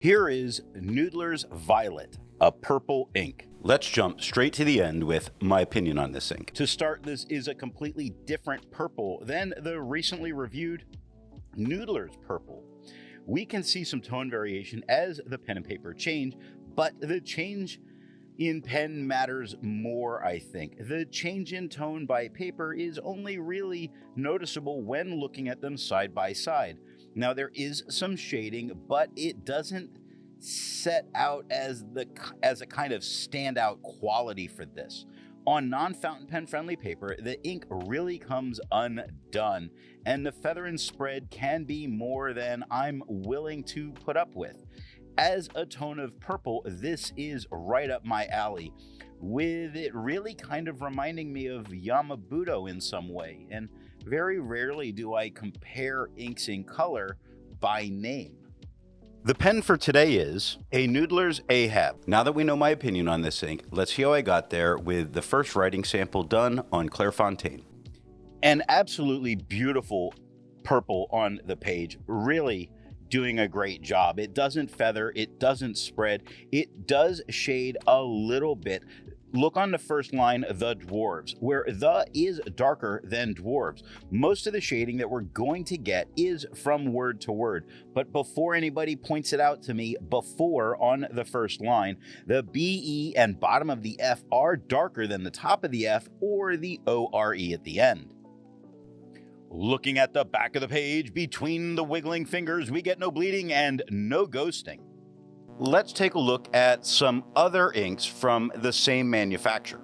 Here is Noodler's Violet, a purple ink. Let's jump straight to the end with my opinion on this ink. To start, this is a completely different purple than the recently reviewed Noodler's purple. We can see some tone variation as the pen and paper change, but the change in pen matters more, I think. The change in tone by paper is only really noticeable when looking at them side by side. Now, there is some shading, but it doesn't set out as a kind of standout quality for this. On non-fountain pen friendly paper, the ink really comes undone, and the feather and spread can be more than I'm willing to put up with. As a tone of purple, this is right up my alley, with it really kind of reminding me of Yamabudo in some way, and very rarely do I compare inks in color by name. The pen for today is a Noodler's Ahab. Now that we know my opinion on this ink, let's see how I got there with the first writing sample done on Clairfontaine. An absolutely beautiful purple on the page, really doing a great job. It doesn't feather, it doesn't spread, it does shade a little bit. Look on the first line, the dwarves, where the is darker than dwarves. Most of the shading that we're going to get is from word to word, but before anybody points it out to me, before on the first line, the BE and bottom of the F are darker than the top of the F or the ORE at the end. Looking at the back of the page, between the wiggling fingers, we get no bleeding and no ghosting. Let's take a look at some other inks from the same manufacturer.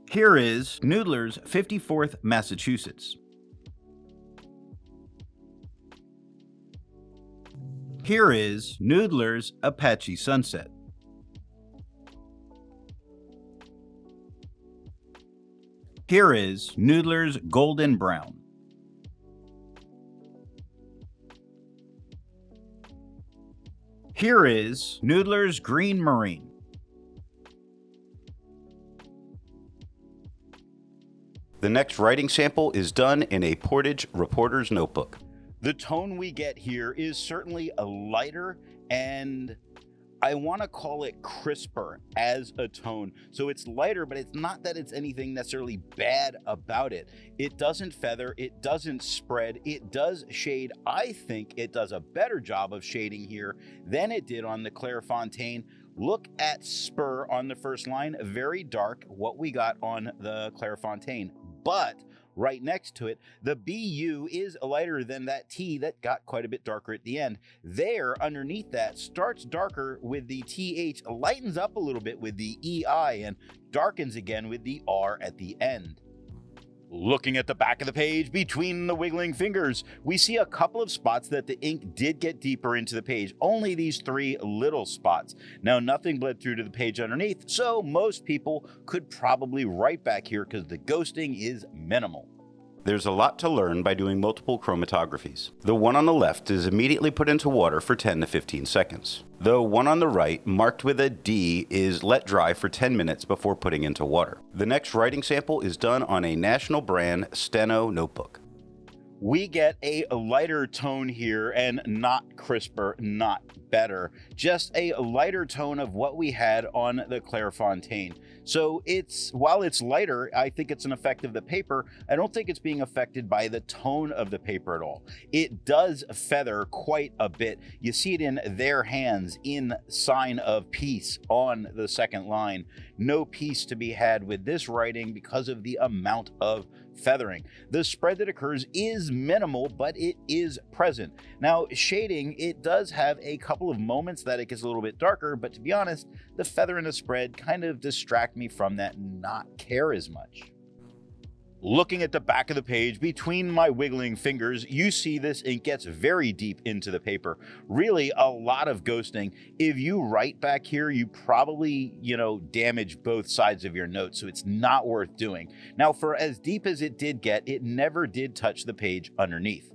Here is Noodler's 54th Massachusetts. Here is Noodler's Apache Sunset. Here is Noodler's Golden Brown. Here is Noodler's Green Marine. The next writing sample is done in a Portage reporter's notebook. The tone we get here is certainly a lighter, and I want to call it crisper as a tone. So it's lighter, but it's not that it's anything necessarily bad about it. It doesn't feather, it doesn't spread, it does shade. I think it does a better job of shading here than it did on the Clairfontaine. Look at Spur on the first line, very dark, what we got on the Clairfontaine. But right next to it, the BU is lighter than that T that got quite a bit darker at the end. There, underneath that, starts darker with the TH, lightens up a little bit with the EI, and darkens again with the R at the end. Looking at the back of the page, between the wiggling fingers, we see a couple of spots that the ink did get deeper into the page. Only these three little spots. Now, nothing bled through to the page underneath, so most people could probably write back here because the ghosting is minimal. There's a lot to learn by doing multiple chromatographies. The one on the left is immediately put into water for 10 to 15 seconds. The one on the right, marked with a D, is let dry for 10 minutes before putting into water. The next writing sample is done on a national brand Steno notebook. We get a lighter tone here, and not crisper, not better, just a lighter tone of what we had on the Clairfontaine. So while it's lighter, I think it's an effect of the paper. I don't think it's being affected by the tone of the paper at all. It does feather quite a bit. You see it in their hands in sign of peace on the second line. No peace to be had with this writing because of the amount of feathering. The spread that occurs is minimal, but it is present. Now, shading, it does have a couple of moments that it gets a little bit darker, but to be honest, the feather and the spread kind of distract me from that and not care as much. Looking at the back of the page, between my wiggling fingers, you see this ink gets very deep into the paper. Really a lot of ghosting. If you write back here, you probably, damage both sides of your notes, so it's not worth doing. Now, for as deep as it did get, it never did touch the page underneath.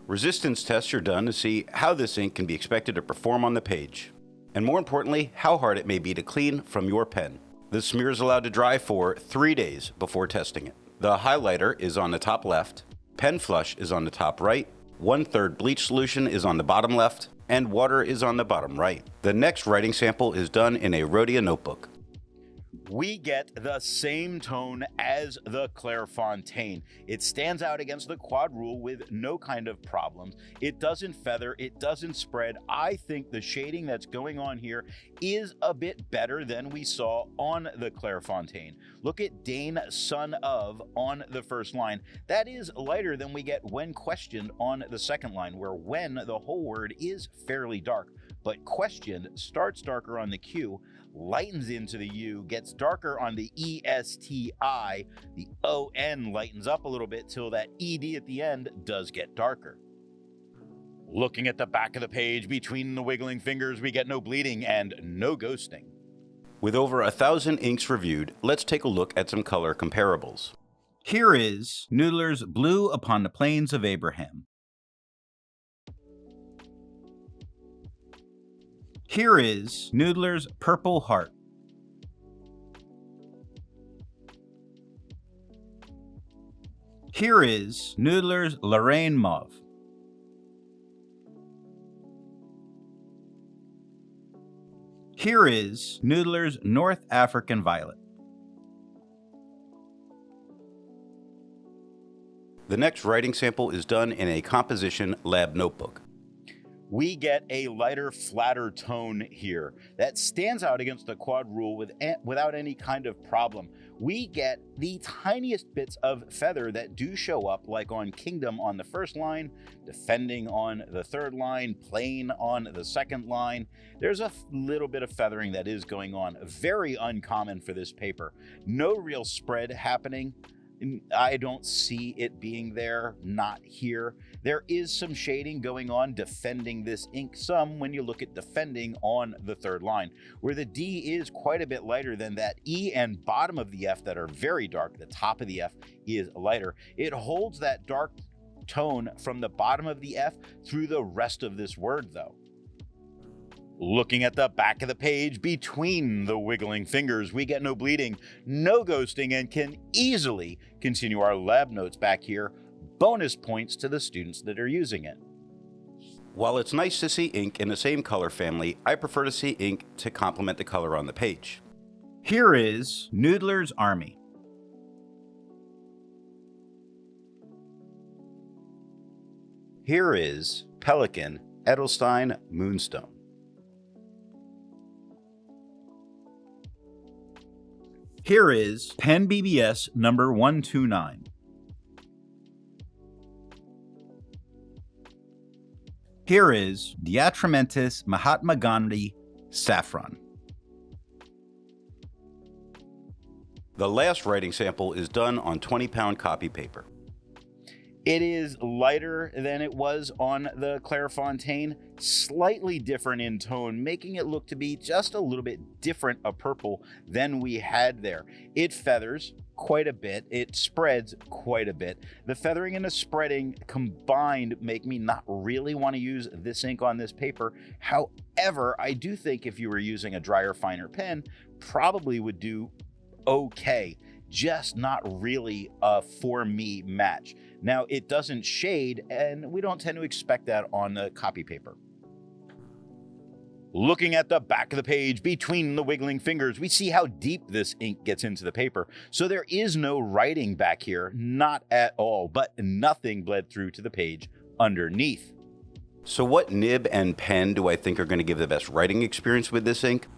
Resistance tests are done to see how this ink can be expected to perform on the page, and more importantly, how hard it may be to clean from your pen. The smear is allowed to dry for 3 days before testing it. The highlighter is on the top left, pen flush is on the top right, 1/3 bleach solution is on the bottom left, and water is on the bottom right. The next writing sample is done in a Rhodia notebook. We get the same tone as the Clairfontaine. It stands out against the quad rule with no kind of problems. It doesn't feather, it doesn't spread. I think the shading that's going on here is a bit better than we saw on the Clairfontaine. Look at Dane, son of on the first line. That is lighter than we get when questioned on the second line, where when the whole word is fairly dark, but questioned starts darker on the Q, lightens into the U, gets darker on the ESTI, the ON lightens up a little bit till that ED at the end does get darker. Looking at the back of the page, between the wiggling fingers, we get no bleeding and no ghosting. With over 1,000 inks reviewed, let's take a look at some color comparables. Here is Noodler's Blue Upon the Plains of Abraham. Here is Noodler's Purple Heart. Here is Noodler's Lorraine Mauve. Here is Noodler's North African Violet. The next writing sample is done in a composition lab notebook. We get a lighter, flatter tone here that stands out against the quad rule without any kind of problem. We get the tiniest bits of feather that do show up, like on Kingdom on the first line, Defending on the third line, Plain on the second line. There's a little bit of feathering that is going on. Very uncommon for this paper. No real spread happening. I don't see it being there, not here. There is some shading going on defending this ink some when you look at Defending on the third line, where the D is quite a bit lighter than that E and bottom of the F that are very dark. The top of the F is lighter. It holds that dark tone from the bottom of the F through the rest of this word, though. Looking at the back of the page, between the wiggling fingers, we get no bleeding, no ghosting, and can easily continue our lab notes back here. Bonus points to the students that are using it. While it's nice to see ink in the same color family, I prefer to see ink to complement the color on the page. Here is Noodler's Army. Here is Pelican, Edelstein, Moonstone. Here is Pen BBS number 129. Here is Diatramentis Mahatma Gandhi Saffron. The last writing sample is done on 20-pound copy paper. It is lighter than it was on the Clairfontaine, slightly different in tone, making it look to be just a little bit different a purple than we had there. It feathers quite a bit, it spreads quite a bit. The feathering and the spreading combined make me not really want to use this ink on this paper. However, I do think if you were using a drier, finer pen, probably would do okay. Just not really a for me match. Now, it doesn't shade, and we don't tend to expect that on the copy paper. Looking at the back of the page, between the wiggling fingers, we see how deep this ink gets into the paper. So there is no writing back here, not at all, but nothing bled through to the page underneath. So what nib and pen do I think are going to give the best writing experience with this ink?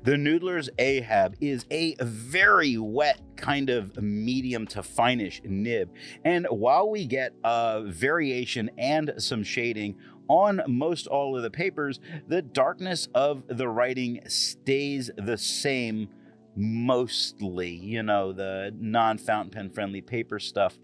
The Noodler's Ahab is a very wet kind of medium to finish nib. And while we get a variation and some shading on most all of the papers, the darkness of the writing stays the same mostly. You know, the non-fountain pen friendly paper stuff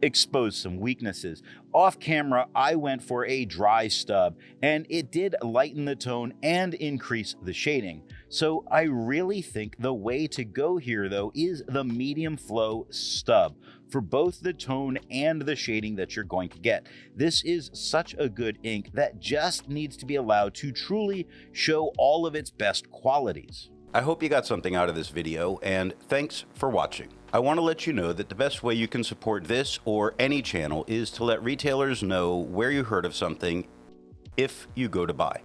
exposed some weaknesses. Off camera, I went for a dry stub, and it did lighten the tone and increase the shading. So I really think the way to go here, though, is the medium flow stub for both the tone and the shading that you're going to get. This is such a good ink that just needs to be allowed to truly show all of its best qualities. I hope you got something out of this video, and thanks for watching. I want to let you know that the best way you can support this or any channel is to let retailers know where you heard of something if you go to buy.